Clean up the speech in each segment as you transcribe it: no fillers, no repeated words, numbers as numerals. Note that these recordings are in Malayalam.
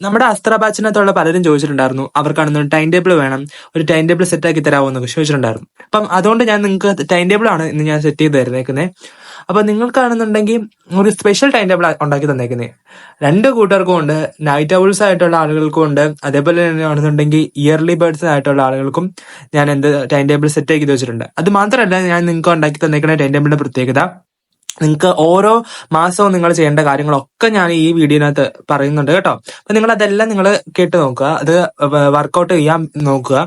നമ്മുടെ അസ്ത്ര ബാച്ചിനകത്തുള്ള പലരും ചോദിച്ചിട്ടുണ്ടായിരുന്നു, അവർക്കാണെന്ന് ടൈം ടേബിൾ വേണം, ഒരു ടൈം ടേബിൾ സെറ്റ് ആക്കി തരാമോ എന്നൊക്കെ ചോദിച്ചിട്ടുണ്ടായിരുന്നു. അപ്പം അതുകൊണ്ട് ഞാൻ നിങ്ങൾക്ക് ടൈം ടേബിൾ ആണ് ഇന്ന് ഞാൻ സെറ്റ് ചെയ്ത് തരുന്നേക്കുന്നത്. അപ്പൊ നിങ്ങൾക്കാണെന്നുണ്ടെങ്കിൽ ഒരു സ്പെഷ്യൽ ടൈം ടേബിൾ ഉണ്ടാക്കി തന്നേക്കുന്നത്. രണ്ട് കൂട്ടർക്കും ഉണ്ട്, നൈറ്റ് ഔൾസ് ആയിട്ടുള്ള ആളുകൾക്കും ഉണ്ട്, അതേപോലെ തന്നെ ആണെന്നുണ്ടെങ്കിൽ ഇയർലി ബേർഡ്സ് ആയിട്ടുള്ള ആളുകൾക്കും ഞാൻ എന്ത് ടൈം ടേബിൾ സെറ്റ് ആക്കി വെച്ചിട്ടുണ്ട്. അത് മാത്രമല്ല, ഞാൻ നിങ്ങൾക്ക് ഉണ്ടാക്കി തന്നേക്കുന്ന ടൈം ടേബിളിന്റെ പ്രത്യേകത, നിങ്ങൾക്ക് ഓരോ മാസവും നിങ്ങൾ ചെയ്യേണ്ട കാര്യങ്ങളൊക്കെ ഞാൻ ഈ വീഡിയോനകത്ത് പറയുന്നുണ്ട് കേട്ടോ. അപ്പൊ നിങ്ങൾ അതെല്ലാം നിങ്ങൾ കേട്ട് നോക്കുക, അത് വർക്കൗട്ട് ചെയ്യാൻ നോക്കുക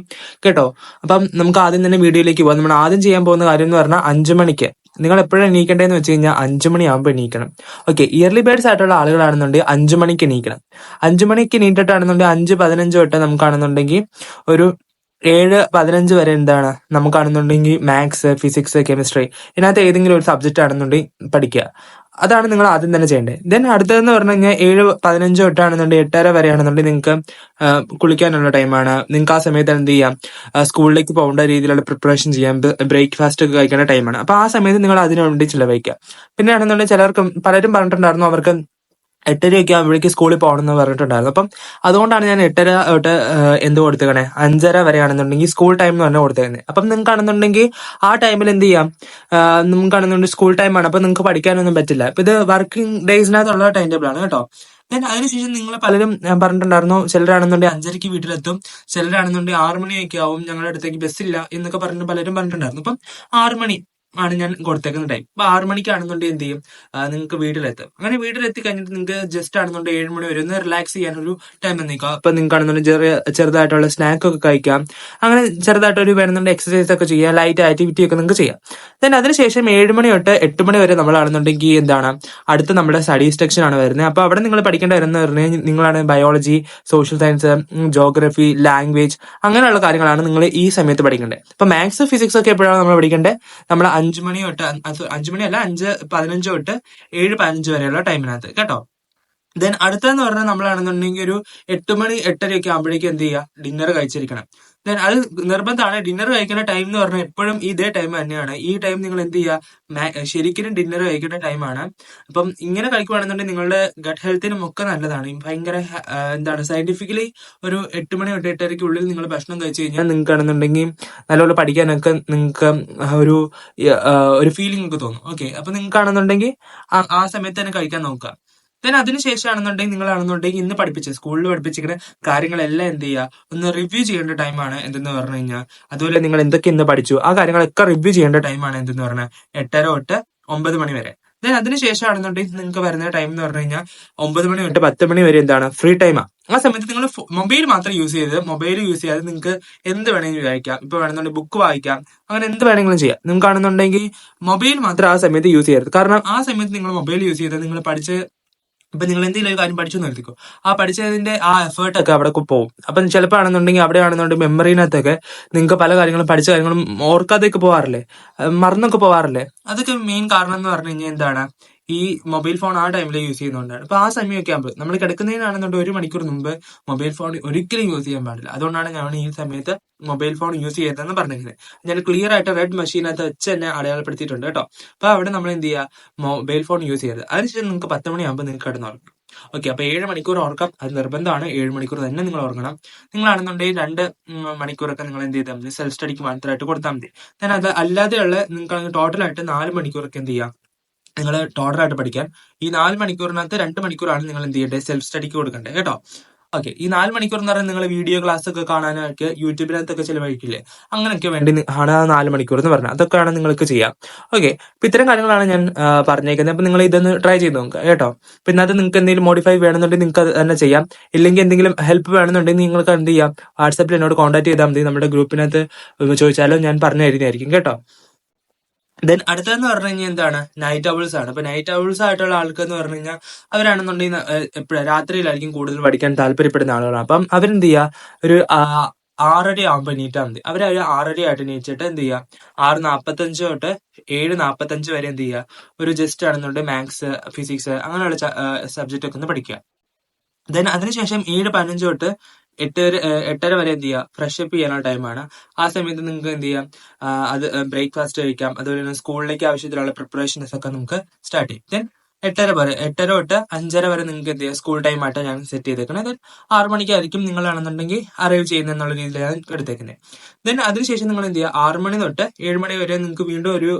കേട്ടോ. അപ്പം നമുക്ക് ആദ്യം തന്നെ വീഡിയോയിലേക്ക് പോകാം. നമ്മൾ ആദ്യം ചെയ്യാൻ പോകുന്ന കാര്യം എന്ന് പറഞ്ഞാൽ 5 മണിക്ക് നിങ്ങൾ എപ്പോഴും എണീക്കേണ്ടതെന്ന് വെച്ച് കഴിഞ്ഞാൽ 5 മണിയാകുമ്പോൾ എണീക്കണം. ഓക്കെ, ഇയർലി ബേർഡ്സ് ആയിട്ടുള്ള ആളുകളാണെന്നുണ്ടെങ്കിൽ 5 മണിക്ക് എണീക്കണം. 5 മണിക്ക് എണീറ്റിട്ടാണെന്നുണ്ടെങ്കിൽ 5:15 തൊട്ട് നമുക്കാണെന്നുണ്ടെങ്കിൽ ഒരു 7:15 വരെ എന്താണ് നമുക്കാണെന്നുണ്ടെങ്കിൽ മാത്സ്, ഫിസിക്സ്, കെമിസ്ട്രി ഇതിനകത്ത് ഏതെങ്കിലും ഒരു സബ്ജക്റ്റ് ആണെന്നുണ്ടെങ്കിൽ പഠിക്കുക. അതാണ് നിങ്ങൾ ആദ്യം തന്നെ ചെയ്യേണ്ടത്. ദെൻ അടുത്തതെന്ന് പറഞ്ഞു കഴിഞ്ഞാൽ 7:15 തൊട്ടാണെന്നുണ്ടെങ്കിൽ 8:30 വരെയാണെന്നുണ്ടെങ്കിൽ നിങ്ങൾക്ക് കുളിക്കാനുള്ള ടൈമാണ്. നിങ്ങൾക്ക് ആ സമയത്ത് എന്ത് ചെയ്യാം, സ്കൂളിലേക്ക് പോകേണ്ട രീതിയിലുള്ള പ്രിപ്പറേഷൻ ചെയ്യാം, ബ്രേക്ക്ഫാസ്റ്റ് ഒക്കെ കഴിക്കേണ്ട ടൈമാണ്. അപ്പൊ ആ സമയത്ത് നിങ്ങൾ അതിനു വേണ്ടി ചിലവഴിക്കുക. പിന്നെ ആണെന്നുണ്ടെങ്കിൽ പലരും പറഞ്ഞിട്ടുണ്ടായിരുന്നു അവർക്ക് 8:30 ആകുമ്പോഴേക്ക് സ്കൂളിൽ പോകണം എന്ന് പറഞ്ഞിട്ടുണ്ടായിരുന്നു. അപ്പം അതുകൊണ്ടാണ് ഞാൻ 8:30 തൊട്ട് എന്ത് കൊടുത്തേക്കണേ, 5:30 വരെയാണെന്നുണ്ടെങ്കിൽ സ്കൂൾ ടൈം എന്ന് പറഞ്ഞാൽ കൊടുത്തേക്കുന്നത്. അപ്പം നിങ്ങൾക്കാണെന്നുണ്ടെങ്കിൽ ആ ടൈമിൽ എന്ത് ചെയ്യാം, നിങ്ങൾക്കാണെന്നുണ്ടെങ്കിൽ സ്കൂൾ ടൈമാണ്, അപ്പൊ നിങ്ങൾക്ക് പഠിക്കാനൊന്നും പറ്റില്ല. അപ്പൊ ഇത് വർക്കിംഗ് ഡേയ്സിനകത്തുള്ള ടൈം ടേബിൾ ആണ് കേട്ടോ. ദെൻ അതിനുശേഷം നിങ്ങൾ പലരും പറഞ്ഞിട്ടുണ്ടായിരുന്നു, ചിലരാണെന്നുണ്ടെങ്കിൽ 5:30 വീട്ടിലെത്തും, ചിലരാണെന്നുണ്ടെങ്കിൽ 6 മണിയൊക്കെ ആവും, ഞങ്ങളുടെ അടുത്തേക്ക് ബസ്സില്ല എന്നൊക്കെ പറഞ്ഞിട്ട് പലരും പറഞ്ഞിട്ടുണ്ടായിരുന്നു. അപ്പം 6 മണി ആണ് ഞാൻ കൊടുത്തേക്കുന്ന ടൈം. അപ്പൊ 6 മണിക്കാണെന്നുണ്ടെങ്കിൽ എന്ത് ചെയ്യും, നിങ്ങൾക്ക് വീട്ടിലെത്തും. അങ്ങനെ വീട്ടിലെത്തി കഴിഞ്ഞിട്ട് നിങ്ങൾക്ക് ജസ്റ്റ് ആണെന്നുണ്ടെങ്കിൽ 7 മണി വരെ ഒന്ന് റിലാക്സ് ചെയ്യാനൊരു ടൈം നിൽക്കുക. അപ്പൊ നിങ്ങൾക്ക് ആണെന്നുണ്ടെങ്കിൽ ചെറുതായിട്ടുള്ള സ്നാക്ക് ഒക്കെ കഴിക്കാം, അങ്ങനെ ചെറുതായിട്ടൊരു വേണമെന്നുണ്ടെങ്കിൽ എക്സസൈസ് ഒക്കെ ചെയ്യാം, ലൈറ്റ് ആക്ടിവിറ്റി ഒക്കെ നിങ്ങൾക്ക് ചെയ്യാം. ദെൻ അതിനുശേഷം 7 മണി തൊട്ട് 8 മണി വരെ നമ്മളാണെന്നുണ്ടെങ്കിൽ എന്താണ് അടുത്ത നമ്മുടെ സ്റ്റഡീസ് സെക്ഷൻ ആണ് വരുന്നത്. അപ്പൊ അവിടെ നിങ്ങൾ പഠിക്കേണ്ട വരുന്നത് പറഞ്ഞു കഴിഞ്ഞാൽ നിങ്ങളാണ് biology, social science, geography, language അങ്ങനെയുള്ള കാര്യങ്ങളാണ് നിങ്ങൾ ഈ സമയത്ത് പഠിക്കേണ്ടത്. അപ്പൊ മാത്സ്, ഫിസിക്സ് ഒക്കെ എപ്പോഴാണ് നമ്മൾ പഠിക്കേണ്ടത്, നമ്മൾ 5 മണി തൊട്ട് 5 മണിയല്ല 5:15 തൊട്ട് 7:15 വരെയുള്ള ടൈമിനകത്ത് കേട്ടോ. ദെൻ അടുത്തതെന്ന് പറഞ്ഞാൽ നമ്മളാണെന്നുണ്ടെങ്കിൽ ഒരു 8 മണി 8:30 ഒക്കെ ആകുമ്പോഴേക്കും എന്ത് ചെയ്യുക, ഡിന്നർ കഴിച്ചിരിക്കണം. ദെൻ അത് നിർബന്ധമാണ്. ഡിന്നർ കഴിക്കുന്ന ടൈം എന്ന് പറഞ്ഞാൽ എപ്പോഴും ഇതേ ടൈം തന്നെയാണ്. ഈ ടൈം നിങ്ങൾ എന്ത് ചെയ്യുക, ശരിക്കും ഡിന്നർ കഴിക്കേണ്ട ടൈമാണ്. അപ്പം ഇങ്ങനെ കഴിക്കുവാണെന്നുണ്ടെങ്കിൽ നിങ്ങളുടെ ഗട്ട് ഹെൽത്തിനും ഒക്കെ നല്ലതാണ്. ഭയങ്കര എന്താണ് സയന്റിഫിക്കലി ഒരു 8 മണി തൊട്ട് 8:30 നിങ്ങൾ ഭക്ഷണം കഴിച്ചു കഴിഞ്ഞാൽ നിങ്ങൾക്കാണെന്നുണ്ടെങ്കിൽ നല്ലപോലെ പഠിക്കാനൊക്കെ നിങ്ങൾക്ക് ഒരു ഫീലിംഗ് ഒക്കെ തോന്നും. ഓക്കെ, അപ്പൊ നിങ്ങൾക്കാണെന്നുണ്ടെങ്കിൽ ആ സമയത്ത് തന്നെ കഴിക്കാൻ നോക്കുക. ദെൻ അതിനുശേഷമാണെന്നുണ്ടെങ്കിൽ നിങ്ങളാണെന്നുണ്ടെങ്കിൽ ഇന്ന് സ്കൂളിൽ പഠിപ്പിച്ചിരിക്കുന്ന കാര്യങ്ങളെല്ലാം എന്ത് ചെയ്യുക, ഒന്ന് റിവ്യൂ ചെയ്യേണ്ട ടൈമാണ് എന്തെന്ന് പറഞ്ഞു കഴിഞ്ഞാൽ. അതുപോലെ നിങ്ങൾ എന്തൊക്കെ ഇന്ന് പഠിച്ചു ആ കാര്യങ്ങളൊക്കെ റിവ്യൂ ചെയ്യേണ്ട ടൈമാണ് എന്തെന്ന് പറഞ്ഞാൽ 8:30 തൊട്ട് 9 മണി വരെ. ദെൻ അതിനുശേഷമാണെന്നുണ്ടെങ്കിൽ നിങ്ങൾക്ക് വരുന്ന ടൈം എന്ന് പറഞ്ഞു കഴിഞ്ഞാൽ 9 മണി തൊട്ട് 10 മണി വരെ എന്താണ് ഫ്രീ ടൈമാണ്. ആ സമയത്ത് നിങ്ങൾ മൊബൈൽ മാത്രം യൂസ് ചെയ്യാതെ നിങ്ങൾക്ക് എന്ത് വേണമെങ്കിലും കഴിക്കാം. ഇപ്പൊ വേണമെന്നുണ്ടെങ്കിൽ ബുക്ക് വായിക്കാം, അങ്ങനെ എന്ത് വേണമെങ്കിലും ചെയ്യാം. നിങ്ങൾക്കാണെന്നുണ്ടെങ്കിൽ മൊബൈൽ മാത്രം ആ സമയത്ത് യൂസ് ചെയ്യരുത്. കാരണം ആ സമയത്ത് നിങ്ങൾ മൊബൈൽ യൂസ് ചെയ്താൽ നിങ്ങൾ ഇപ്പൊ നിങ്ങൾ എന്തെങ്കിലും ഒരു കാര്യം പഠിച്ചു നിർത്തിക്കോ, ആ പഠിച്ചതിന്റെ ആ എഫേർട്ട് ഒക്കെ അവിടെ പോകും. അപ്പം ചിലപ്പോൾ ആണെന്നുണ്ടെങ്കിൽ അവിടെ ആണെന്നുണ്ടെങ്കിൽ മെമ്മറിനകത്തൊക്കെ നിങ്ങൾക്ക് പല കാര്യങ്ങളും പഠിച്ച കാര്യങ്ങളും ഓർക്കാതെയൊക്കെ പോവാറില്ലേ, മറന്നൊക്കെ പോവാറില്ലേ. അതൊക്കെ മെയിൻ കാരണം എന്ന് പറഞ്ഞു കഴിഞ്ഞാൽ എന്താണ്, ഈ മൊബൈൽ ഫോൺ ആ ടൈമിൽ യൂസ് ചെയ്യുന്നതുകൊണ്ടാണ്. അപ്പൊ ആ സമയമൊക്കെ ആകുമ്പോൾ നമ്മൾ കിടക്കുന്നതിനാണെന്നുണ്ടെങ്കിൽ 1 മണിക്കൂർ മുമ്പ് മൊബൈൽ ഫോൺ ഒരിക്കലും യൂസ് ചെയ്യാൻ പാടില്ല. അതുകൊണ്ടാണ് ഞാൻ ഈ സമയത്ത് മൊബൈൽ ഫോൺ യൂസ് ചെയ്തതെന്ന് പറഞ്ഞിരിക്കുന്നത്. ഞാൻ ക്ലിയർ ആയിട്ട് റെഡ് മെഷീനകത്ത് വെച്ച് തന്നെ അടയാളപ്പെടുത്തിയിട്ടുണ്ട് കേട്ടോ. അപ്പൊ അവിടെ നമ്മൾ എന്ത് ചെയ്യുക, മൊബൈൽ ഫോൺ യൂസ് ചെയ്യരുത്. അതിനുശേഷം നിങ്ങൾക്ക് 10 മണിയാകുമ്പോൾ നിങ്ങൾക്ക് കിടന്നുറങ്ങും. ഓക്കെ, അപ്പൊ 7 മണിക്കൂർ ഉറക്കം അത് നിർബന്ധമാണ്. 7 മണിക്കൂർ തന്നെ നിങ്ങൾ ഉറങ്ങണം. നിങ്ങളാണെന്നുണ്ടെങ്കിൽ 2 മണിക്കൂറൊക്കെ നിങ്ങൾ എന്ത് ചെയ്താൽ മതി, സെൽഫ് സ്റ്റഡിക്ക് മാത്രമായിട്ട് കൊടുത്താൽ മതി. ഞാൻ അത് അല്ലാതെയുള്ള നിങ്ങൾക്ക് ടോട്ടലായിട്ട് 4 മണിക്കൂറൊക്കെ എന്ത് ചെയ്യാം, നിങ്ങൾ ടോട്ടലായിട്ട് പഠിക്കാൻ. ഈ 4 മണിക്കൂറിനകത്ത് 2 മണിക്കൂറാണ് നിങ്ങൾ എന്ത് ചെയ്യേണ്ടത്, സെൽഫ് സ്റ്റഡിക്ക് കൊടുക്കേണ്ടത് കേട്ടോ. ഓക്കെ, ഈ 4 മണിക്കൂർ എന്ന് പറഞ്ഞാൽ നിങ്ങൾ വീഡിയോ ക്ലാസ് ഒക്കെ കാണാനൊക്കെ യൂട്യൂബിനകത്തൊക്കെ ചിലവഴിക്കില്ലേ, അങ്ങനെയൊക്കെ വേണ്ടി ആണ് ആ 4 മണിക്കൂർ എന്ന് പറഞ്ഞാൽ. അതൊക്കെയാണ് നിങ്ങൾക്ക് ചെയ്യാം. ഓക്കെ, അപ്പൊ ഇത്തരം കാര്യങ്ങളാണ് ഞാൻ പറഞ്ഞേക്കുന്നത്. അപ്പൊ നിങ്ങൾ ഇതൊന്ന് ട്രൈ ചെയ്ത് നോക്കുക കേട്ടോ. പിന്നെ അത് നിങ്ങൾക്ക് എന്തെങ്കിലും മോഡിഫൈ വേണമെന്നുണ്ടെങ്കിൽ നിങ്ങൾക്ക് അത് തന്നെ ചെയ്യാം. ഇല്ലെങ്കിൽ എന്തെങ്കിലും ഹെൽപ്പ് വേണമെന്നുണ്ടെങ്കിൽ നിങ്ങൾക്ക് എന്ത് ചെയ്യാം, വാട്സാപ്പിൽ എന്നോട് കോൺടാക്ട് ചെയ്താൽ മതി. നമ്മുടെ ഗ്രൂപ്പിനകത്ത് ചോദിച്ചാലും ഞാൻ പറഞ്ഞു തരുന്നതായിരിക്കും കേട്ടോ. ദെൻ അടുത്തതെന്ന് പറഞ്ഞു കഴിഞ്ഞാൽ എന്താണ്, നൈറ്റ് ഔൾസ് ആണ്. അപ്പൊ നൈറ്റ് ഔൾസ് ആയിട്ടുള്ള ആൾക്കെന്ന് പറഞ്ഞു കഴിഞ്ഞാൽ അവരാണെന്നുണ്ടെങ്കിൽ എപ്പോഴും രാത്രിയിലായിരിക്കും കൂടുതൽ പഠിക്കാൻ താല്പര്യപ്പെടുന്ന ആളുകളാണ്. അപ്പം അവരെന്ത് ചെയ്യുക, ഒരു 6:30 ആകുമ്പോൾ എണീറ്റാൽ മതി. അവർ 6:30 ആയിട്ട് എണീച്ചിട്ട് എന്ത് ചെയ്യുക, 6:45 തൊട്ട് 7:45 വരെ എന്ത് ചെയ്യുക, ഒരു ജസ്റ്റ് ആണെന്നുണ്ടെങ്കിൽ മാത്സ്, ഫിസിക്സ് അങ്ങനെയുള്ള സബ്ജക്റ്റ് ഒക്കെ ഒന്ന് പഠിക്കുക. ദെൻ അതിനുശേഷം 7:15 തൊട്ട് 8:30 വരെ എന്ത് ചെയ്യുക, ഫ്രഷപ്പ് ചെയ്യാനുള്ള ടൈമാണ്. ആ സമയത്ത് നിങ്ങൾക്ക് എന്ത് ചെയ്യാം, അത് ബ്രേക്ക്ഫാസ്റ്റ് കഴിക്കാം. അതുപോലെ തന്നെ സ്കൂളിലേക്ക് ആവശ്യത്തിലുള്ള പ്രിപ്പറേഷൻസ് ഒക്കെ നമുക്ക് സ്റ്റാർട്ട് ചെയ്യും. ദെൻ 8:30 തൊട്ട് 5:30 വരെ നിങ്ങൾക്ക് എന്ത് ചെയ്യാം, സ്കൂൾ ടൈം ആയിട്ട് ഞാൻ സെറ്റ് ചെയ്തേക്കുന്നത്. ദെൻ 6 മണിക്കായിരിക്കും നിങ്ങളാണെന്നുണ്ടെങ്കിൽ അറൈവ് ചെയ്യുന്നത് എന്നുള്ള രീതിയിലാണ് എടുത്തേക്കുന്നത്. ദെൻ അതിനുശേഷം നിങ്ങൾ എന്ത് ചെയ്യുക, 6 മണി തൊട്ട് 7 മണി വരെ നിങ്ങൾക്ക് വീണ്ടും ഒരു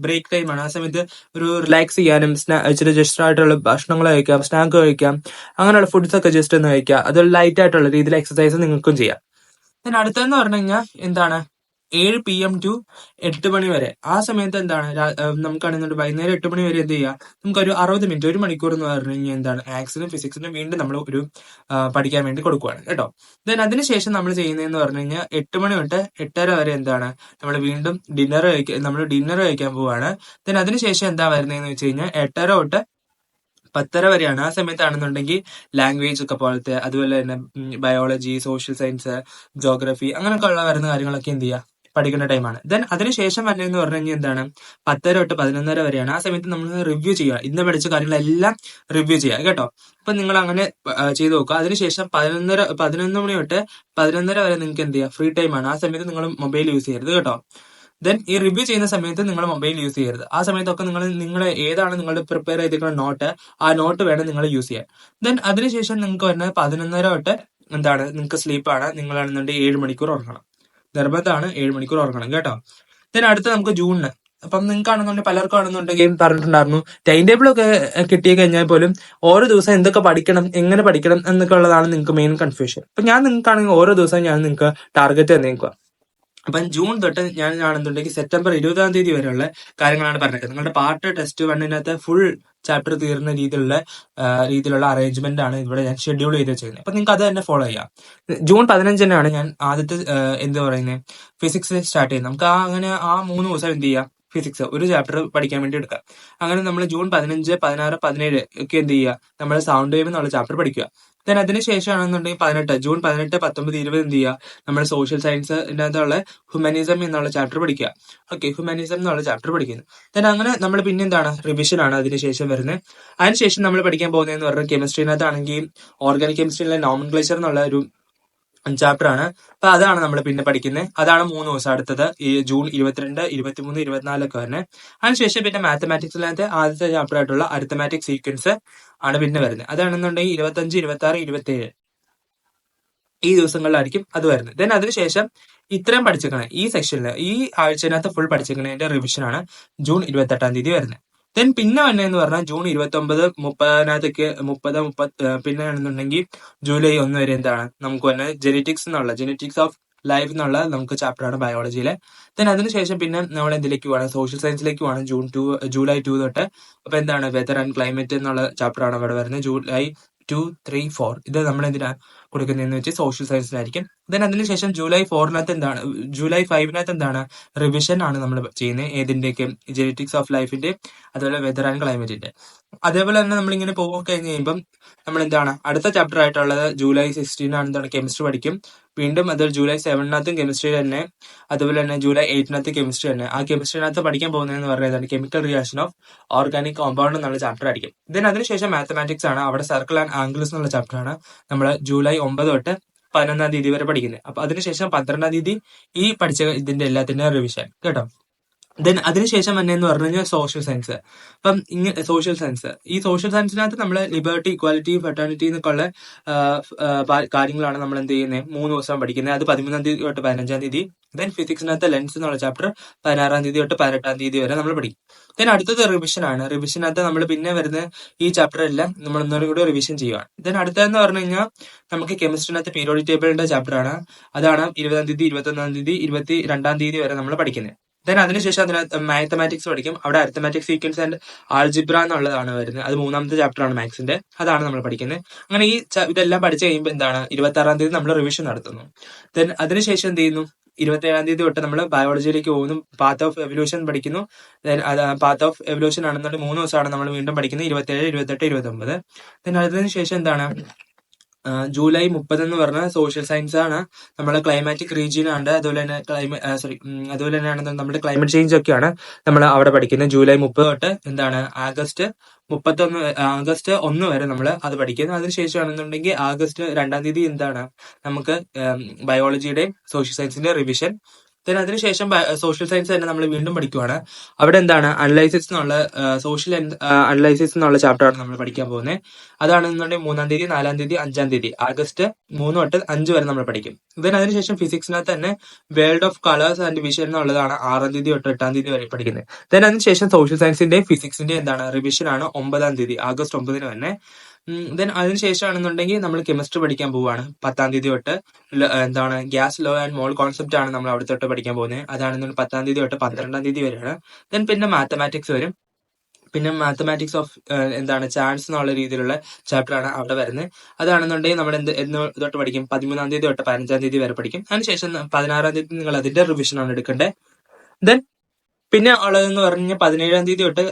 ബ്രേക്ക് ടൈമാണ്. ആ സമയത്ത് ഒരു റിലാക്സ് ചെയ്യാനും ഇച്ചിരി ജസ്റ്റ് ആയിട്ടുള്ള ഭക്ഷണങ്ങൾ കഴിക്കാം, സ്നാക്ക് കഴിക്കാം, അങ്ങനെയുള്ള ഫുഡ്സ് ഒക്കെ ജസ്റ്റ് ഒന്ന് കഴിക്കുക. അത് ലൈറ്റ് ആയിട്ടുള്ള രീതിയിൽ എക്സസൈസ് നിങ്ങൾക്കും ചെയ്യാം. ദെൻ അടുത്തതെന്ന് പറഞ്ഞു കഴിഞ്ഞാൽ എന്താണ്, 7 PM ടു 8 മണി വരെ. ആ സമയത്ത് എന്താണ്, നമുക്കാണെന്നുണ്ട് വൈകുന്നേരം 8 മണി വരെ എന്ത് ചെയ്യുക, നമുക്കൊരു 60 മിനിറ്റ് 1 മണിക്കൂർ എന്ന് പറഞ്ഞു കഴിഞ്ഞാൽ എന്താണ്, മാത്സിനും ഫിസിക്സിനും വീണ്ടും നമ്മൾ ഒരു പഠിക്കാൻ വേണ്ടി കൊടുക്കുകയാണ് കേട്ടോ. ദെൻ അതിനുശേഷം നമ്മൾ ചെയ്യുന്നതെന്ന് പറഞ്ഞു കഴിഞ്ഞാൽ 8 മണി തൊട്ട് 8:30 വരെ എന്താണ്, നമ്മൾ വീണ്ടും ഡിന്നർ കഴിക്കാൻ പോവുകയാണ്. ദെൻ അതിനുശേഷം എന്താ വരുന്നതെന്ന് വെച്ച് കഴിഞ്ഞാൽ 8:30 തൊട്ട് 10:30 വരെയാണ്. ആ സമയത്താണെന്നുണ്ടെങ്കിൽ ലാംഗ്വേജ് ഒക്കെ പോലത്തെ, അതുപോലെ തന്നെ ബയോളജി, സോഷ്യൽ സയൻസ്, ജോഗ്രഫി അങ്ങനെയൊക്കെ ഉള്ള വരുന്ന കാര്യങ്ങളൊക്കെ എന്ത് ചെയ്യുക, പഠിക്കേണ്ട ടൈമാണ്. ദെൻ അതിനുശേഷം വരുന്നതെന്ന് പറഞ്ഞു കഴിഞ്ഞാൽ എന്താണ്, 10:30 തൊട്ട് 11:30 വരെയാണ്. ആ സമയത്ത് നമ്മൾ റിവ്യൂ ചെയ്യുക, ഇന്ന് പഠിച്ച കാര്യങ്ങളെല്ലാം റിവ്യൂ ചെയ്യുക കേട്ടോ. അപ്പൊ നിങ്ങൾ അങ്ങനെ ചെയ്ത് നോക്കുക. അതിനുശേഷം 11 മണി തൊട്ട് 11:30 വരെ നിങ്ങൾക്ക് എന്ത് ചെയ്യുക, ഫ്രീ ടൈമാണ്. ആ സമയത്ത് നിങ്ങൾ മൊബൈൽ യൂസ് ചെയ്യരുത് കേട്ടോ. ദെൻ ഈ റിവ്യൂ ചെയ്യുന്ന സമയത്ത് നിങ്ങൾ മൊബൈൽ യൂസ് ചെയ്യരുത്. ആ സമയത്തൊക്കെ നിങ്ങൾ ഏതാണ് നിങ്ങളുടെ പ്രിപ്പയർ ചെയ്തിരിക്കുന്ന നോട്ട്, ആ നോട്ട് വേണം നിങ്ങൾ യൂസ് ചെയ്യാൻ. ദെൻ അതിനുശേഷം നിങ്ങൾക്ക് വരുന്നത് 11:30 തൊട്ട് എന്താണ്, നിങ്ങൾക്ക് സ്ലീപ്പാണ്. നിങ്ങളാണെന്നുണ്ടെങ്കിൽ 7 മണിക്കൂർ ഉറങ്ങണം. നിർബന്ധമാണ് 7 മണിക്കൂർ ഉറങ്ങണം കേട്ടോ. ദെൻ അടുത്ത നമുക്ക് ജൂണിന്. അപ്പം നിങ്ങൾക്കാണെന്നുണ്ടെങ്കിൽ പലർക്കും ആണെന്നുണ്ടെങ്കിൽ പറഞ്ഞിട്ടുണ്ടായിരുന്നു, ടൈം ടേബിൾ ഒക്കെ കിട്ടി കഴിഞ്ഞാൽ പോലും ഓരോ ദിവസം എന്തൊക്കെ പഠിക്കണം, എങ്ങനെ പഠിക്കണം എന്നൊക്കെ ഉള്ളതാണ് നിങ്ങൾക്ക് മെയിൻ കൺഫ്യൂഷൻ. അപ്പൊ ഞാൻ നിങ്ങൾക്കാണെങ്കിൽ ഓരോ ദിവസം ഞാൻ നിങ്ങൾക്ക് ടാർഗറ്റ് തന്നേക്കുക. അപ്പം ജൂൺ തൊട്ട് ഞാൻ ആണെന്നുണ്ടെങ്കിൽ സെപ്റ്റംബർ 20-ാം തീയതി വരെയുള്ള കാര്യങ്ങളാണ് പറഞ്ഞത്. നിങ്ങളുടെ പാർട്ട് ടെസ്റ്റ് 1-നകത്ത് ഫുൾ ചാപ്റ്റർ തീർന്ന രീതിയിലുള്ള അറേഞ്ച്മെന്റ് ആണ് ഇവിടെ ഞാൻ ഷെഡ്യൂൾ ചെയ്ത് വെച്ചിരുന്നത്. അപ്പൊ നിങ്ങൾക്ക് അത് തന്നെ ഫോളോ ചെയ്യാം. ജൂൺ 15-നാണ് ഞാൻ ആദ്യത്തെ എന്താ പറയുന്നത്, ഫിസിക്സ് സ്റ്റാർട്ട് ചെയ്യുന്നത്. നമുക്ക് അങ്ങനെ ആ 3 ദിവസം എന്ത് ചെയ്യാം, ഫിസിക്സ് ഒരു ചാപ്റ്റർ പഠിക്കാൻ വേണ്ടി എടുക്കാം. അങ്ങനെ നമ്മൾ ജൂൺ 15, 16, 17 ഒക്കെ എന്ത് ചെയ്യുക, നമ്മൾ സൗണ്ട് വേവ് എന്നുള്ള ചാപ്റ്റർ പഠിക്കുക. ദെൻ അതിനുശേഷമാണെന്നുണ്ടെങ്കിൽ ജൂൺ 18, 19, 20 എന്ത് ചെയ്യുക, നമ്മൾ സോഷ്യൽ സയൻസിനകത്തുള്ള ഹ്യൂമനിസം എന്നുള്ള ചാപ്റ്റർ പഠിക്കുക. ഓക്കെ, ഹ്യൂമനിസം എന്നുള്ള ചാപ്റ്റർ പഠിക്കുന്നു. ദെൻ അങ്ങനെ നമ്മൾ പിന്നെ എന്താണ്, റിവിഷൻ ആണ് അതിനുശേഷം വരുന്നത്. അതിനുശേഷം നമ്മൾ പഠിക്കാൻ പോകുന്നതെന്ന് പറഞ്ഞാൽ കെമിസ്ട്രിനകത്താണെങ്കിൽ ഓർഗാനിക് കെമിസ്ട്രിയിലെ നോമൻക്ലേച്ചർ എന്നുള്ള ഒരു ചാപ്റ്റർ ആണ്. അപ്പൊ അതാണ് നമ്മൾ പിന്നെ പഠിക്കുന്നത്. അതാണ് 3 ദിവസം. അടുത്തത് ഈ ജൂൺ 22, 23, 24 ഒക്കെ വരുന്നത്. അതിനുശേഷം പിന്നെ മാത്തമാറ്റിക്സിനകത്ത് ആദ്യത്തെ ചാപ്റ്റർ ആയിട്ടുള്ള അരിത്തമാറ്റിക് സീക്വൻസ് ആണ് പിന്നെ വരുന്നത്. അതാണെന്നുണ്ടെങ്കിൽ 25, 26, 27 ഈ ദിവസങ്ങളിലായിരിക്കും അത് വരുന്നത്. ദെൻ അതിനുശേഷം ഇത്രയും പഠിച്ചേക്കണേ ഈ സെക്ഷനിൽ, ഈ ആഴ്ചനകത്ത് ഫുൾ പഠിച്ചേക്കണതിന്റെ റിവിഷൻ ആണ് ജൂൺ 28-ാം തീയതി വരുന്നത്. ദെൻ പിന്നെ വന്നതെന്ന് പറഞ്ഞാൽ ജൂൺ 29, 30-നകത്തേക്ക് 30 പിന്നെ ആണെന്നുണ്ടെങ്കിൽ ജൂലൈ 1 വരെ എന്താണ് നമുക്ക് വന്നത്, ജെനറ്റിക്സ് ഓഫ് ലൈഫ് എന്നുള്ള നമുക്ക് ചാപ്റ്റർ ആണ് ബയോളജിയിലെ. ദെൻ അതിനുശേഷം പിന്നെ നമ്മൾ എന്തിലേക്ക് പോകണം, സോഷ്യൽ സയൻസിലേക്ക് പോകണം ജൂലൈ 2 തൊട്ട്. അപ്പൊ എന്താണ്, വെതർ ആൻഡ് ക്ലൈമറ്റ് എന്നുള്ള ചാപ്റ്റർ ആണ് അവിടെ വരുന്നത്. ജൂലൈ 2, 3, 4 ഇത് നമ്മൾ എന്തിനാ കൊടുക്കുന്നതെന്ന് വെച്ച് സോഷ്യൽ സയൻസിലായിരിക്കും. ദെൻ അതിനുശേഷം ജൂലൈ 5-നകത്ത് എന്താണ്, റിവിഷൻ ആണ് നമ്മൾ ചെയ്യുന്നത്. ഏതിന്റെയൊക്കെ, ജെനറ്റിക്സ് ഓഫ് ലൈഫിന്റെ, അതുപോലെ വെതർ ആൻഡ് ക്ലൈമറ്റിന്റെ. അതേപോലെ തന്നെ നമ്മളിങ്ങനെ പോയി കഴിഞ്ഞ് കഴിയുമ്പം നമ്മൾ എന്താണ്, അടുത്ത ചാപ്റ്റർ ആയിട്ടുള്ളത് ജൂലൈ 16 ആണ് കെമിസ്ട്രി പഠിക്കും. വീണ്ടും അത് ജൂലൈ 7-നകത്തും കെമിസ്ട്രി തന്നെ, അതുപോലെ തന്നെ ജൂലൈ 8-നകത്ത് കെമിസ്ട്രി തന്നെ. ആ കെമിസ്ട്രിനകത്ത് പഠിക്കാൻ പോകുന്നതെന്ന് പറയുന്നത് chemical reaction of organic compound എന്നുള്ള ചാപ്റ്റർ ആയിരിക്കും. ദെൻ അതിനുശേഷം മാത്തമാറ്റിക്സ് ആണ്. അവിടെ സർക്കിൾ ആൻഡ് ആംഗിൾസ് എന്നുള്ള ചാപ്റ്റർ ആണ് നമ്മൾ ജൂലൈ 9 തൊട്ട് 11-ാം തീയതി വരെ പഠിക്കുന്നത്. അപ്പൊ അതിനുശേഷം 12-ാം തീയതി ഈ പഠിച്ച ഇതിന്റെ എല്ലാത്തിന്റെ റിവിഷൻ കേട്ടോ. ദെൻ അതിനുശേഷം തന്നെ എന്ന് പറഞ്ഞു കഴിഞ്ഞാൽ സോഷ്യൽ സയൻസ്. അപ്പം ഈ സോഷ്യൽ സയൻസിനകത്ത് നമ്മൾ ലിബർട്ടി, ഇക്വാലിറ്റി, ഫെറ്റേണിറ്റി എന്നൊക്കെ ഉള്ള കാര്യങ്ങളാണ് നമ്മൾ എന്ത് ചെയ്യുന്നത്, 3 ദിവസം പഠിക്കുന്നത്. അത് 13-ാം തീയതി തൊട്ട് 15-ാം തീയതി. ദെൻ ഫിസിക്സിനകത്ത് ലെൻസ് എന്നുള്ള ചാപ്റ്റർ 16-ാം തീയതി തൊട്ട് 18-ാം തീയതി വരെ നമ്മൾ പഠിക്കും. ദെൻ അടുത്തത് റിവിഷൻ ആണ്. റിവിഷനകത്ത് നമ്മൾ പിന്നെ വരുന്ന ഈ ചാപ്റ്റർ എല്ലാം നമ്മൾ ഒന്നുകൂടി കൂടി റിവിഷൻ ചെയ്യുകയാണ്. ദെൻ അടുത്തതെന്ന് പറഞ്ഞു കഴിഞ്ഞാൽ നമുക്ക് കെമിസ്ട്രിനകത്ത് പീരിയോഡിക് ടേബിളിന്റെ ചാപ്റ്റർ ആണ്. അതാണ് 20-ാം തീയതി, 21-ാം തീയതി, 22-ാം തീയതി വരെ നമ്മൾ പഠിക്കുന്നത്. ദെൻ അതിനുശേഷം അതിനകത്ത് മാത്തമാറ്റിക്സ് പഠിക്കും. അവിടെ അരിത്തമാറ്റിക് സീക്വൻസ് ആൻഡ് ആൾജിബ്ര എന്നുള്ളതാണ് വരുന്നത്. അത് 3-ാമത്തെ ചാപ്റ്റർ ആണ് മാത്സിന്റെ. അതാണ് നമ്മൾ പഠിക്കുന്നത്. അങ്ങനെ ഇതെല്ലാം പഠിച്ചു കഴിയുമ്പോൾ എന്താണ്, 26-ാം തീയതി നമ്മൾ റിവിഷൻ നടത്തുന്നു. ദെൻ അതിനുശേഷം എന്ത് ചെയ്യുന്നു, 27-ാം തീയതി തൊട്ട് നമ്മൾ ബയോളജിയിലേക്ക് പോകുന്നു. പാത്ത് ഓഫ് എവല്യൂഷൻ പഠിക്കുന്നു. ദെൻ പാത്ത് ഓഫ് എവല്യൂഷൻ ആണെന്നുണ്ടെങ്കിൽ 3 ദിവസമാണ് നമ്മൾ വീണ്ടും പഠിക്കുന്നത്, 27, 28, 29. ദെൻ അതിനുശേഷം എന്താണ്, ജൂലൈ 30 എന്ന് പറഞ്ഞ സോഷ്യൽ സയൻസ് ആണ്. നമ്മളെ ക്ലൈമാറ്റിക് റീജിയൻ ആണ്. അതുപോലെ തന്നെയാണ് നമ്മുടെ ക്ലൈമറ്റ് ചേഞ്ച് ഒക്കെയാണ് നമ്മൾ അവിടെ പഠിക്കുന്നത്. ജൂലൈ 30 തൊട്ട് എന്താണ് ആഗസ്റ്റ് 1 വരെ നമ്മൾ അത് പഠിക്കുന്നത്. അതിനുശേഷം ആണെന്നുണ്ടെങ്കിൽ ആഗസ്റ്റ് 2-ാം തീയതി എന്താണ് നമുക്ക് ബയോളജിയുടെയും സോഷ്യൽ സയൻസിന്റെ റിവിഷൻ. ദെൻ അതിനുശേഷം സോഷ്യൽ സയൻസ് തന്നെ നമ്മൾ വീണ്ടും പഠിക്കുവാണ്. അവിടെ എന്താണ് അനലൈസിസ് എന്നുള്ള സോഷ്യൽ അനലൈസിസ് എന്നുള്ള ചാപ്റ്ററാണ് നമ്മൾ പഠിക്കാൻ പോകുന്നത്. അതാണെന്നുണ്ടെങ്കിൽ 3-ാം തീയതി, 4-ാം തീയതി, 5-ാം തീയതി, ആഗസ്റ്റ് 3 തൊട്ട് 5 വരെ നമ്മൾ പഠിക്കും. ദെൻ അതിനുശേഷം ഫിസിക്സിനകത്ത് തന്നെ world of colours and vision എന്നുള്ളതാണ് 6-ാം തീയതി തൊട്ട് 8-ാം തീയതി വരെ പഠിക്കുന്നത്. ദെൻ അതിനുശേഷം സോഷ്യൽ സയൻസിന്റെ ഫിസിക്സിന്റെ എന്താണ് റിവിഷൻ ആണ് 9-ാം തീയതി, ആഗസ്റ്റ് 9 തന്നെ. ദെൻ അതിനുശേഷമാണെന്നുണ്ടെങ്കിൽ നമ്മൾ കെമിസ്ട്രി പഠിക്കാൻ പോവുകയാണ് 10-ാം തീയതി തൊട്ട്. എന്താണ് gas law and mall concept ആണ് നമ്മൾ അവിടെ തൊട്ട് പഠിക്കാൻ പോകുന്നത്. അതാണെന്നുണ്ടെങ്കിൽ 10-ാം തീയതി തൊട്ട് 12-ാം തീയതി വരെയാണ്. ദെൻ പിന്നെ മാത്തമാറ്റിക്സ് വരും. പിന്നെ മാത്തമാറ്റിക്സ് ഓഫ് എന്താണ് ചാൻസ് എന്നുള്ള രീതിയിലുള്ള ചാപ്റ്റർ ആണ് അവിടെ വരുന്നത്. അതാണെന്നുണ്ടെങ്കിൽ നമ്മൾ എന്ന് തൊട്ട് പഠിക്കും, 13-ാം തീയതി തൊട്ട് 15-ാം തീയതി വരെ പഠിക്കും. അതിനുശേഷം 16-ാം തീയതി നിങ്ങൾ അതിന്റെ റിവിഷൻ ആണ് എടുക്കേണ്ടത്. ദെൻ പിന്നെ ഉള്ളതെന്ന് പറഞ്ഞാൽ 17-ാം തീയതി തൊട്ട്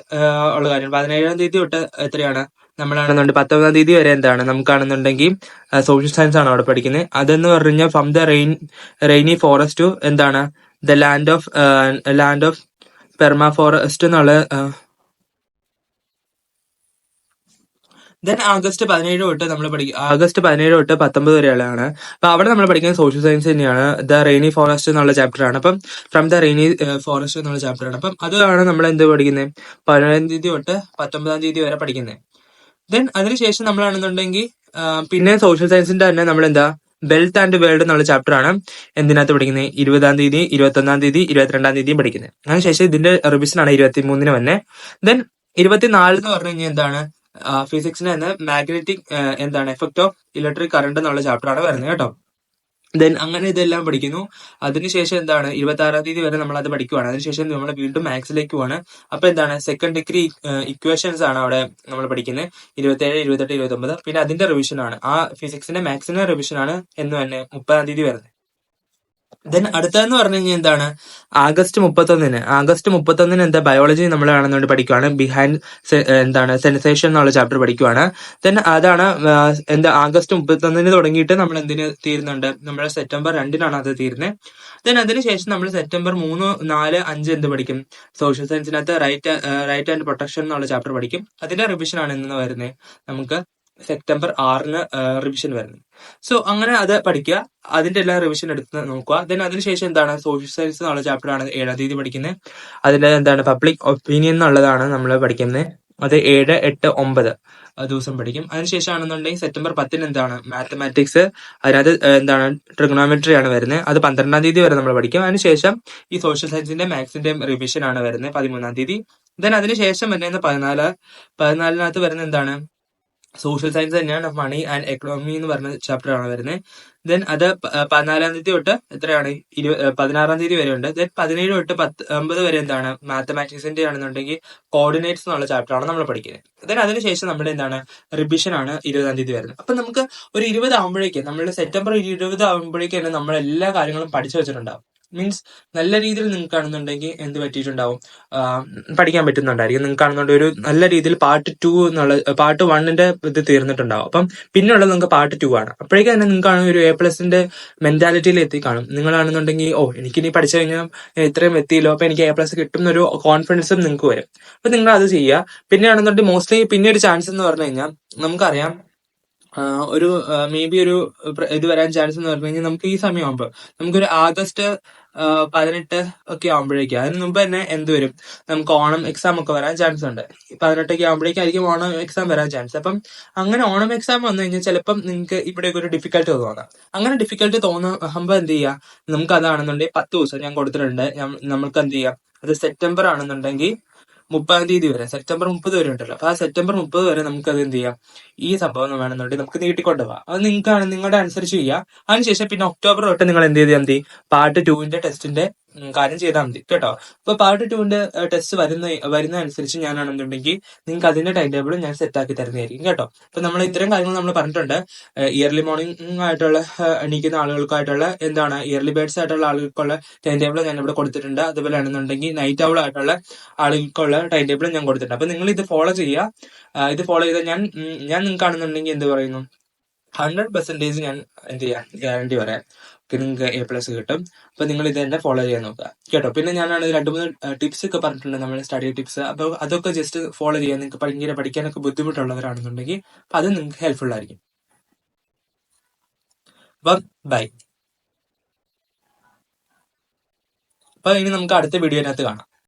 ഉള്ള കാര്യം. 17-ാം തീയതി തൊട്ട് എത്രയാണ് നമ്മളാണെന്നുണ്ട് 19-ാം തീയതി വരെ എന്താണ് നമുക്കാണെന്നുണ്ടെങ്കിൽ സോഷ്യൽ സയൻസ് ആണ് അവിടെ പഠിക്കുന്നത്. അതെന്ന് പറഞ്ഞാൽ from the rainy forest to എന്താണ് ദ ലാൻഡ് ഓഫ് പെർമാഫോറസ്റ്റ് എന്നുള്ള. ദെൻ ആഗസ്റ്റ് 17 തൊട്ട് നമ്മൾ ആഗസ്റ്റ് 17 തൊട്ട് 19 വരെയുള്ളതാണ്. അപ്പൊ അവിടെ നമ്മൾ പഠിക്കുന്നത് സോഷ്യൽ സയൻസ് തന്നെയാണ്. ദ റെയിനി ഫോറസ്റ്റ് എന്നുള്ള ചാപ്റ്റർ ആണ്. അപ്പം ഫ്രം ദ റെയിനി ഫോറസ്റ്റ് എന്നുള്ള ചാപ്റ്റർ ആണ്. അപ്പം അതാണ് നമ്മൾ എന്ത് പഠിക്കുന്നത് 17-ാം തീയതി തൊട്ട് 19-ാം തീയതി വരെ പഠിക്കുന്നത്. ദെൻ അതിനുശേഷം നമ്മളാണെന്നുണ്ടെങ്കിൽ പിന്നെ സോഷ്യൽ സയൻസിന്റെ തന്നെ നമ്മൾ എന്താ വെൽത്ത് ആൻഡ് വേൾഡ് എന്നുള്ള ചാപ്റ്റർ ആണ് എന്തിനകത്ത് പഠിക്കുന്നത് 20-ാം തീയതി, 21-ാം തീയതി, 22-ാം തീയതിയും പഠിക്കുന്നത്. അതിനുശേഷം ഇതിന്റെ റിവിഷൻ ആണ് 23-ന് തന്നെ. ദെൻ 24 എന്ന് പറഞ്ഞു കഴിഞ്ഞാൽ എന്താണ് ഫിസിക്സിന് തന്നെ മാഗ്നറ്റിക് എന്താണ് എഫക്ട് ഓഫ് ഇലക്ട്രിക് കറണ്ട് എന്നുള്ള ചാപ്റ്റർ ആണ് വരുന്നത് കേട്ടോ. ദെൻ അങ്ങനെ ഇതെല്ലാം പഠിക്കുന്നു. അതിനുശേഷം എന്താണ് 26-ാം തീയതി വരെ നമ്മൾ അത് പഠിക്കുവാണ്. അതിനുശേഷം നമ്മൾ വീണ്ടും മാത്സിലേക്ക് പോവാണ്. അപ്പൊ എന്താണ് സെക്കൻഡ് ഡിഗ്രി ഇക്വേഷൻസ് ആണ് അവിടെ നമ്മൾ പഠിക്കുന്നത് 27, 28, 29. പിന്നെ അതിന്റെ റിവിഷൻ ആണ് ആ ഫിസിക്സിന്റെ മാത്സിന്റെ റിവിഷൻ ആണ് എന്ന് തന്നെ 30-ാം തീയതി വരുന്നത്. ദെൻ അടുത്തതെന്ന് പറഞ്ഞു കഴിഞ്ഞാൽ എന്താണ് ആഗസ്റ്റ് 31-ന് എന്താ ബയോളജി നമ്മൾ കാണുന്നതുകൊണ്ട് പഠിക്കുവാണ്. ബിഹൈൻഡ് എന്താണ് സെൻസേഷൻ എന്നുള്ള ചാപ്റ്റർ പഠിക്കുവാണ്. ദെൻ അതാണ് എന്താ ആഗസ്റ്റ് 31-ന് തുടങ്ങിയിട്ട് നമ്മൾ എന്തിന് തീരുന്നുണ്ട് നമ്മുടെ സെപ്റ്റംബർ 2-നാണ് അത് തീരുന്നത്. ദെൻ അതിനുശേഷം നമ്മൾ സെപ്റ്റംബർ 3, 4, 5 എന്ത് പഠിക്കും സോഷ്യൽ സയൻസിനകത്ത് റൈറ്റ് ആൻഡ് പ്രൊട്ടക്ഷൻ എന്നുള്ള ചാപ്റ്റർ പഠിക്കും. അതിന്റെ റിവിഷൻ ആണ് ഇന്ന് വരുന്നത് നമുക്ക് സെപ്റ്റംബർ 6-ന് റിവിഷൻ വരുന്നത്. സോ അങ്ങനെ അത് പഠിക്കുക, അതിന്റെ എല്ലാ റിവിഷൻ എടുത്ത് നോക്കുക. ദെൻ അതിനുശേഷം എന്താണ് സോഷ്യൽ സയൻസ് എന്നുള്ള ചാപ്റ്റർ ആണ് 7-ാം തീയതി പഠിക്കുന്നത്. അതിന്റെ എന്താണ് പബ്ലിക് ഒപ്പീനിയൻ എന്നുള്ളതാണ് നമ്മൾ പഠിക്കുന്നത്. അത് 7, 8, 9 ദിവസം പഠിക്കും. അതിനുശേഷം ആണെന്നുണ്ടെങ്കിൽ സെപ്റ്റംബർ 10-ന് എന്താണ് മാത്തമാറ്റിക്സ്, അതിനകത്ത് എന്താണ് ട്രിഗണോമെട്രി ആണ് വരുന്നത്. അത് 12-ാം തീയതി വരെ നമ്മൾ പഠിക്കും. അതിനുശേഷം ഈ സോഷ്യൽ സയൻസിന്റെ മാത്സിന്റെയും റിവിഷൻ ആണ് വരുന്നത് 13-ാം തീയതി. ദെൻ അതിനുശേഷം വരുന്നത് 14-നകത്ത് വരുന്നത് എന്താണ് സോഷ്യൽ സയൻസ് തന്നെയാണ്, മണി ആൻഡ് എക്കണോമി എന്ന് പറഞ്ഞ ചാപ്റ്റർ ആണ് വരുന്നത്. ദെൻ അത് 14-ാം തീയതി തൊട്ട് എത്രയാണ് 16-ാം തീയതി വരെ ഉണ്ട്. ദെൻ 17 തൊട്ട് 19 വരെ എന്താണ് മാത്തമാറ്റിക്സിന്റെ ആണെന്നുണ്ടെങ്കിൽ കോർഡിനേറ്റ്സ് എന്നുള്ള ചാപ്റ്റർ ആണ് നമ്മൾ പഠിക്കുന്നത്. ദെൻ അതിനുശേഷം നമ്മുടെ എന്താണ് റിവിഷൻ ആണ് 20-ാം തീയതി വരുന്നത്. അപ്പൊ നമുക്ക് ഒരു 20 ആകുമ്പോഴേക്കും നമ്മൾ സെപ്റ്റംബർ 20 ആകുമ്പോഴേക്കും തന്നെ നമ്മൾ എല്ലാ കാര്യങ്ങളും പഠിച്ചു വെച്ചിട്ടുണ്ടാവും. മീൻസ് നല്ല രീതിയിൽ നിങ്ങൾക്ക് കാണുന്നുണ്ടെങ്കിൽ എന്ത് പറ്റിയിട്ടുണ്ടാവും പഠിക്കാൻ പറ്റുന്നുണ്ടായിരിക്കും. നിങ്ങൾക്ക് കാണുന്നുണ്ട് ഒരു നല്ല രീതിയിൽ പാർട്ട് 2 എന്നുള്ള പാർട്ട് 1-ന്റെ ഇത് തീർന്നിട്ടുണ്ടാവും. അപ്പം പിന്നെയുള്ളത് നിങ്ങൾക്ക് പാർട്ട് 2 ആണ്. അപ്പോഴേക്കും തന്നെ നിങ്ങൾക്ക് ഒരു A+ന്റെ മെന്റാലിറ്റിയിൽ എത്തിക്കാണും. നിങ്ങളാണെന്നുണ്ടെങ്കിൽ എനിക്കിനി പഠിച്ചു കഴിഞ്ഞാൽ ഇത്രയും എത്തിയല്ലോ, അപ്പൊ എനിക്ക് A+ കിട്ടും എന്നൊരു കോൺഫിഡൻസും നിങ്ങൾക്ക് വരും. അപ്പൊ നിങ്ങൾ അത് ചെയ്യുക. പിന്നെയാണെന്നുണ്ടെങ്കിൽ മോസ്റ്റ്ലി പിന്നെ ഒരു ചാൻസ് എന്ന് പറഞ്ഞു കഴിഞ്ഞാൽ നമുക്കറിയാം ഒരു മേ ബി ഒരു ഇത് വരാൻ ചാൻസ് എന്ന് പറഞ്ഞു കഴിഞ്ഞാൽ നമുക്ക് ഈ സമയമാകുമ്പോൾ നമുക്കൊരു ആഗസ്റ്റ് 18 ഒക്കെ ആകുമ്പോഴേക്കും, അതിന് മുമ്പ് തന്നെ എന്ത് വരും നമുക്ക് ഓണം എക്സാം ഒക്കെ വരാൻ ചാൻസ് ഉണ്ട്. 18 ആകുമ്പോഴേക്കായിരിക്കും ഓണം എക്സാം വരാൻ ചാൻസ്. അപ്പം അങ്ങനെ ഓണം എക്സാം വന്നു കഴിഞ്ഞാൽ ചിലപ്പം നിങ്ങൾക്ക് ഇവിടെയൊക്കെ ഒരു ഡിഫിക്കൽട്ടി തോന്നാം. അങ്ങനെ ഡിഫിക്കൽട്ടി തോന്നുമ്പോൾ എന്ത് ചെയ്യുക, നമുക്ക് അതാണെന്നുണ്ടെങ്കിൽ 10 ദിവസം ഞാൻ കൊടുത്തിട്ടുണ്ട്. നമുക്ക് എന്ത് ചെയ്യാം, അത് സെപ്റ്റംബർ ആണെന്നുണ്ടെങ്കിൽ 30-ാം തീയതി വരെ, സെപ്റ്റംബർ 30 വരെ ഉണ്ടല്ലോ. അപ്പൊ ആ സെപ്റ്റംബർ 30 വരെ നമുക്ക് അത് എന്ത് ചെയ്യാം, ഈ സംഭവം വേണമെന്നുണ്ടെങ്കിൽ നമുക്ക് നീട്ടിക്കൊണ്ടുപോകാം. അത് നിങ്ങളുടെ അനുസരിച്ച് ചെയ്യുക. അതിനുശേഷം പിന്നെ ഒക്ടോബർ തൊട്ട് നിങ്ങൾ എന്ത് ചെയ്താൽ മതി, പാർട്ട് 2-ന്റെ ടെസ്റ്റിന്റെ കാര്യം ചെയ്താൽ മതി കേട്ടോ. അപ്പൊ പാർട്ട് 2-ന്റെ ടെസ്റ്റ് വരുന്ന അനുസരിച്ച് ഞാനാണെന്നുണ്ടെങ്കിൽ നിങ്ങൾക്ക് അതിന്റെ ടൈം ടേബിൾ ഞാൻ സെറ്റ് ആക്കി തരുന്നതായിരിക്കും കേട്ടോ. അപ്പൊ നമ്മൾ ഇത്തരം കാര്യങ്ങൾ നമ്മൾ പറഞ്ഞിട്ടുണ്ട്. ഇയർലി മോർണിംഗ് ആയിട്ടുള്ള എണീക്കുന്ന ആളുകൾക്കായിട്ടുള്ള എന്താണ് ഇയർലി ബേർഡ്സ് ആയിട്ടുള്ള ആളുകൾക്കുള്ള ടൈം ടേബിൾ ഞാൻ ഇവിടെ കൊടുത്തിട്ടുണ്ട്. അതുപോലെ ആണെന്നുണ്ടെങ്കിൽ നൈറ്റ് ഔൾ ആയിട്ടുള്ള ആളുകൾക്കുള്ള ടൈം ടേബിൾ ഞാൻ കൊടുത്തിട്ടുണ്ട്. അപ്പൊ നിങ്ങൾ ഇത് ഫോളോ ചെയ്യുക. ഇത് ഫോളോ ചെയ്താൽ ഞാൻ നിങ്ങൾക്ക് ആണെന്നുണ്ടെങ്കിൽ എന്ത് പറയുന്നു 100% ഞാൻ എന്ത് ചെയ്യാം ഗ്യാരണ്ടി പറയാം, നിങ്ങൾക്ക് A+ കിട്ടും. അപ്പൊ നിങ്ങൾ ഇത് തന്നെ ഫോളോ ചെയ്യാൻ നോക്കുക കേട്ടോ. പിന്നെ ഞാനാണ് 2-3 ടിപ്സ് ഒക്കെ പറഞ്ഞിട്ടുണ്ട്, നമ്മൾ സ്റ്റഡി ടിപ്സ്. അപ്പൊ അതൊക്കെ ജസ്റ്റ് ഫോളോ ചെയ്യാൻ നിങ്ങൾക്ക് ഭയങ്കര പഠിക്കാനൊക്കെ ബുദ്ധിമുട്ടുള്ളവരാണെന്നുണ്ടെങ്കിൽ അത് നിങ്ങൾക്ക് ഹെൽപ്ഫുൾ ആയിരിക്കും. അപ്പം ബൈ. അപ്പൊ ഇനി നമുക്ക് അടുത്ത വീഡിയോനകത്ത് കാണാം.